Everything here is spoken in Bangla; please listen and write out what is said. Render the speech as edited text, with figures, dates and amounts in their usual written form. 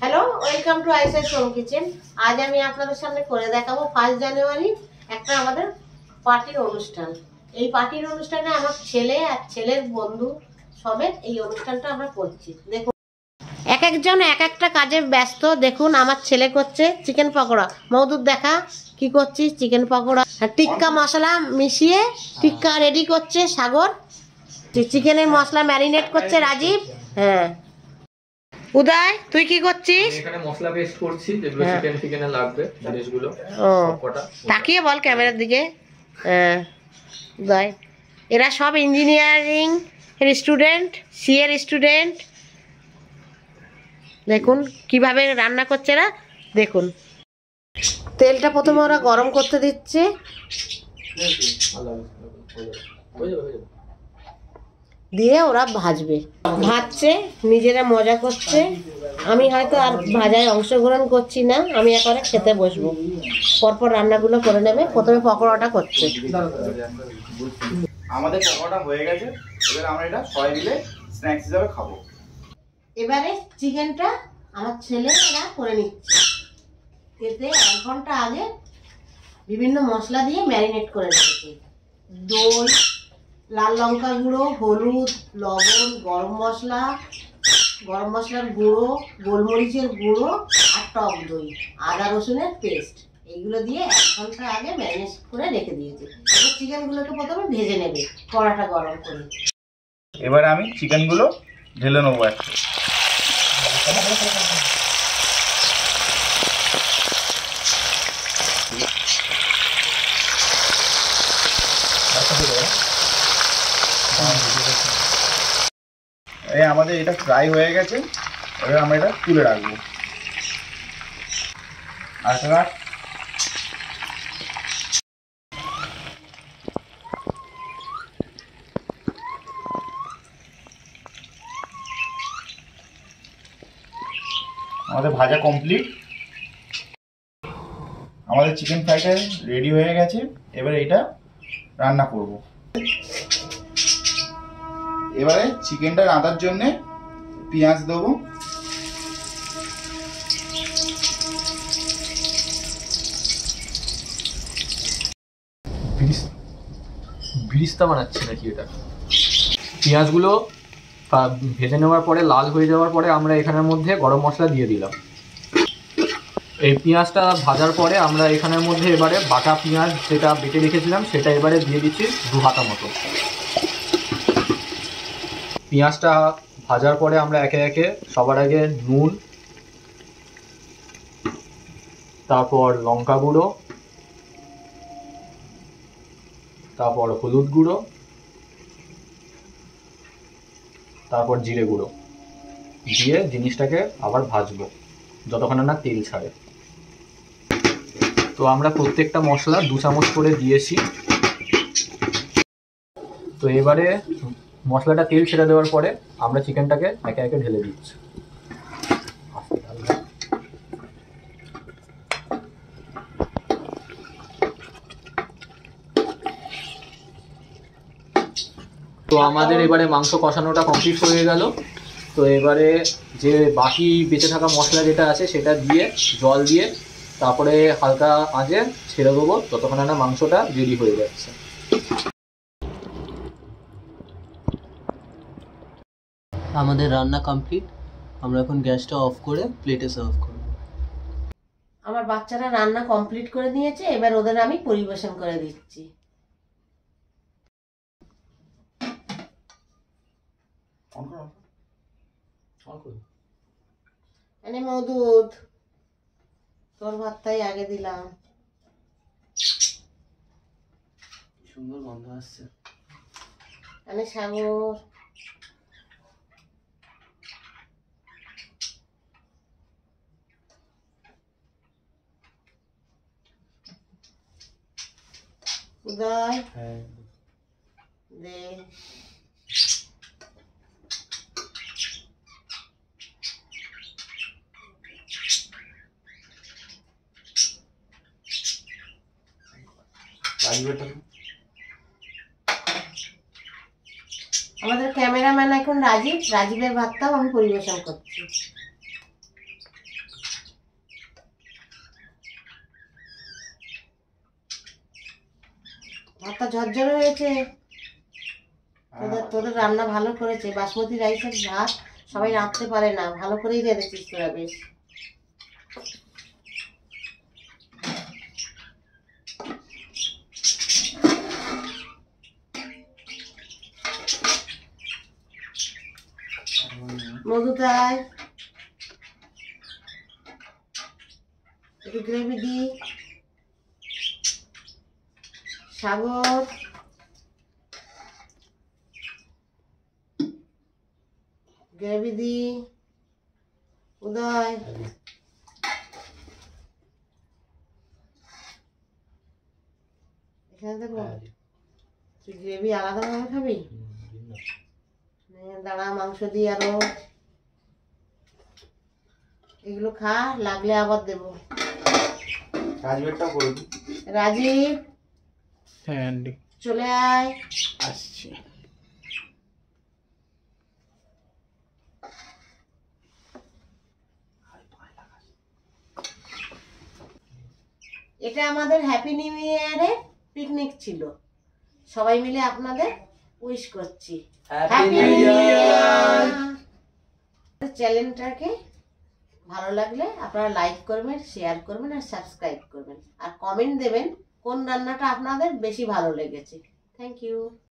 হ্যালো, ওয়েলকাম টু আইসাস হোম কিচেন। আজ আমি আপনাদের সামনে করে দেখাবো 1 জানুয়ারি একটা আমাদের পার্টির অনুষ্ঠান। এই পার্টির অনুষ্ঠানে আমার ছেলে আর ছেলের বন্ধু সমেত এই অনুষ্ঠানটা আমরা করছি। দেখুন, এক একজন এক একটা কাজে ব্যস্ত। দেখুন, আমার ছেলে করছে চিকেন পকোড়া। মওদুদ দেখা কি করছিস? চিকেন পকোড়া টিক্কা মশলা মিশিয়ে টিক্কা রেডি করছে সাগর। চিকেনের মশলা ম্যারিনেট করছে রাজীব। হ্যাঁ, উদয় তুই কি করছিস? এখানে মশলা পেস্ট করছি, যেগুলো চিকেনে লাগবে জিনিসগুলো সবকটা। তাকিয়ে বল ক্যামেরার দিকে। হ্যাঁ উদয়, এরা সব ইঞ্জিনিয়ারিং এর স্টুডেন্ট, সি এর স্টুডেন্ট। দেখুন কিভাবে রান্না করছে এরা। দেখুন, তেলটা প্রথমে ওরা গরম করতে দিচ্ছে, দিয়ে ওরা ভাজবে। ভাজছে, নিজেরা মজা করছে। আমি হয়তো আর ভাজায় অংশগ্রহণ করছি না, আমি একেবারে খেতে বসবো। পরপর রান্নাগুলো করে নেবে। প্রথমে পকোড়াটা করছে। আমাদের পকোড়া হয়ে গেছে, এবার আমরা এটা সবাই মিলে স্ন্যাক্স হিসেবে খাবো। এবারে চিকেনটা আমার ছেলেরা করে নিচ্ছে। এতে 1 ঘন্টা আগে বিভিন্ন মশলা দিয়ে ম্যারিনেট করে রেখেছি। দই, লাল লঙ্কা গুঁড়ো, হলুদ, লবণ, গরম মশলার গুঁড়ো, গোলমরিচের গুঁড়ো আর টক দই, আদা রসুনের পেস্ট, এইগুলো দিয়ে 1 ঘন্টা আগে ম্যারিনেট করে রেখে দিয়েছি। এবার চিকেনগুলোকে প্রথমে ভেজে নেবে কড়াটা গরম করে। এবার আমি চিকেনগুলো ঢেলে নেবো একটা। এই আমাদের এটা ফ্রাই হয়ে গেছে, এবার আমরা এটা তুলে রাখবো। আর আমাদের ভাজা কমপ্লিট, আমাদের চিকেন ফ্রাইটা রেডি হয়ে গেছে। এবার এটা রান্না করব। এবারে চিকেনটা রাঁধার জন্য পেঁয়াজ দেবো, বিরিস্তা বানাচ্ছি নাকি এটা? পেঁয়াজগুলো ভেজে নেওয়ার পরে লাল হয়ে যাওয়ার পরে আমরা এখানের মধ্যে গরম মশলা দিয়ে দিলাম। এই পেঁয়াজটা ভাজার পরে আমরা এখানের মধ্যে এবারে বাটা পেঁয়াজ যেটা বেটে রেখেছিলাম সেটা এবারে দিয়ে দিচ্ছি 2 হাতা মতো। পেঁয়াজটা ভাজার পরে আমরা একে একে সবার আগে নুন, তারপর লঙ্কা গুঁড়ো, তারপর হলুদ গুঁড়ো, তারপর জিরে গুঁড়ো দিয়ে জিনিসটাকে আবার ভাজবো যতক্ষণ না তেল ছাড়ে। তো আমরা প্রত্যেকটা মশলা 2 চামচ করে দিয়েছি। তো এবারে মশলাটা তেল ছেড়ে দেওয়ার পরে আমরা চিকেনটাকে একে একে ঢেলে দিচ্ছি। তো আমাদের এবারে মাংস কষানোটা কমপ্লিট হয়ে গেল। তো এবারে যে বাকি বেঁচে থাকা মশলা যেটা আছে সেটা দিয়ে জল দিয়ে তারপরে হালকা আঁচে ছেড়ে দেবো ততক্ষণ না মাংসটা রেডি হয়ে যাচ্ছে। আমাদের রান্না কমপ্লিট, আমরা এখন গ্যাসটা অফ করে প্লেটে সার্ভ করব। আমার বাচ্চারা রান্না কমপ্লিট করে নিয়েছে, এবার ওদের আমি পরিবেশন করে দিচ্ছি। এনে মওদুদ, তোর ভাতটাই আগে দিলাম। সুন্দর গন্ধ আসছে। এনে সাগর, উদয় দে। আমাদের ক্যামেরাম্যান এখন রাজীবের ভাতটাও আমি পরিবেশন করছি। ভাতটা ঝরঝরে হয়েছে। তোদের রান্না ভালো করেছে। বাসমতি রাইসের ভাত সবাই রাঁধতে পারে না, ভালো করেই রেঁধেছিস তোরা বেশ। মধুটায় একটু গ্রেভি দি, সাগর গ্রেভি দি, উদয় এখানে দেবো। তুই গ্রেভি আলাদাভাবে খাবি? দাঁড়া, মাংস দিয়ে আরো এগুলো খা, লাগলে আবার দেবো। রাজবেরটাও করে দিই। রাজীব, হ্যাঁ আন্টি চলে আয়। আসছি। এটা আমাদের হ্যাপি নিউ ইয়ারে পিকনিক ছিল, সবাই মিলে আপনাদের উইশ করছি হ্যাপি নিউ ইয়ার। চ্যানেলটাকে ভালো লাগলে আপনারা লাইক করবেন, শেয়ার করবেন আর সাবস্ক্রাইব করবেন, আর কমেন্ট দেবেন কোন রান্নাটা আপনাদের বেশি ভালো লেগেছে। Thank you.